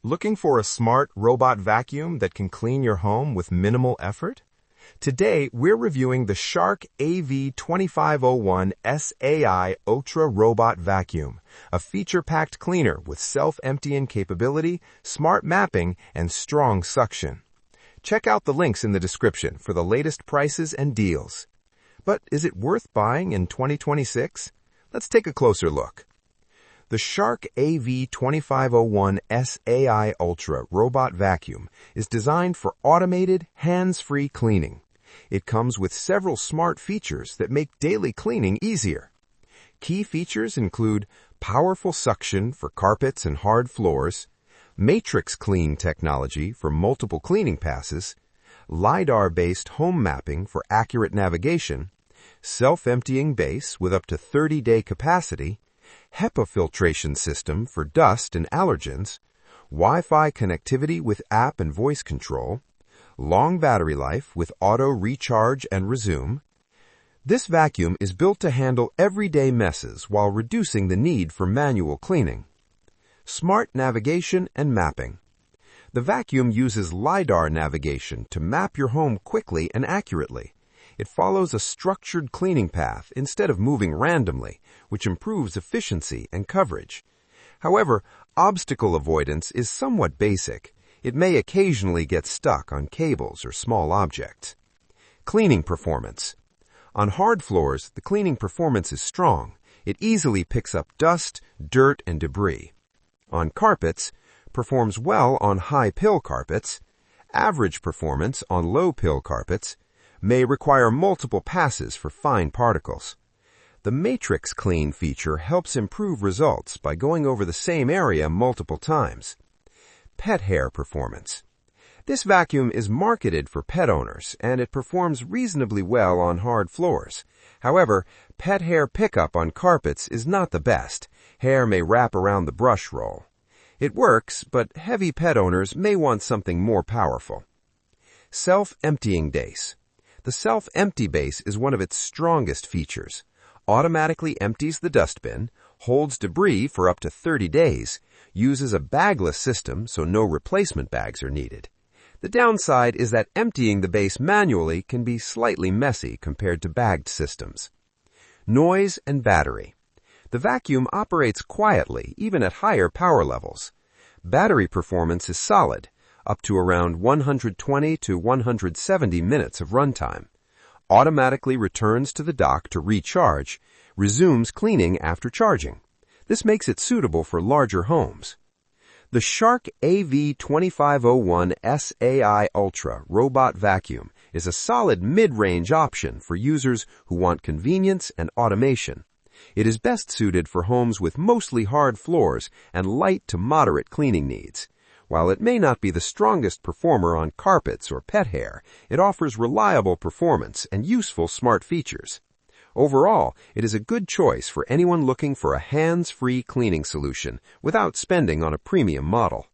Looking for a smart robot vacuum that can clean your home with minimal effort? Today, we're reviewing the Shark AV2501S AI Ultra Robot Vacuum, a feature-packed cleaner with self-emptying capability, smart mapping, and strong suction. Check out the links in the description for the latest prices and deals. But is it worth buying in 2026? Let's take a closer look. The Shark AV2501S AI Ultra Robot Vacuum is designed for automated, hands-free cleaning. It comes with several smart features that make daily cleaning easier. Key features include powerful suction for carpets and hard floors, matrix clean technology for multiple cleaning passes, LiDAR-based home mapping for accurate navigation, self-emptying base with up to 30-day capacity, HEPA filtration system for dust and allergens, Wi-Fi connectivity with app and voice control, long battery life with auto recharge and resume. This vacuum is built to handle everyday messes while reducing the need for manual cleaning. Smart navigation and mapping. The vacuum uses LiDAR navigation to map your home quickly and accurately. It follows a structured cleaning path instead of moving randomly, which improves efficiency and coverage. However, obstacle avoidance is somewhat basic. It may occasionally get stuck on cables or small objects. Cleaning performance. On hard floors, the cleaning performance is strong. It easily picks up dust, dirt, and debris. On carpets, performs well on high-pill carpets. Average performance on low-pill carpets. May require multiple passes for fine particles. The Matrix Clean feature helps improve results by going over the same area multiple times. Pet hair performance. This vacuum is marketed for pet owners, and it performs reasonably well on hard floors. However, pet hair pickup on carpets is not the best. Hair may wrap around the brush roll. It works, but heavy pet owners may want something more powerful. Self-emptying base. The self-empty base is one of its strongest features. Automatically empties the dustbin, holds debris for up to 30 days, uses a bagless system so no replacement bags are needed. The downside is that emptying the base manually can be slightly messy compared to bagged systems. Noise and battery. The vacuum operates quietly, even at higher power levels. Battery performance is solid, up to around 120 to 170 minutes of runtime. Automatically returns to the dock to recharge, resumes cleaning after charging. This makes it suitable for larger homes. The Shark AV2501S AI Ultra Robot Vacuum is a solid mid-range option for users who want convenience and automation. It is best suited for homes with mostly hard floors and light to moderate cleaning needs. While it may not be the strongest performer on carpets or pet hair, it offers reliable performance and useful smart features. Overall, it is a good choice for anyone looking for a hands-free cleaning solution without spending on a premium model.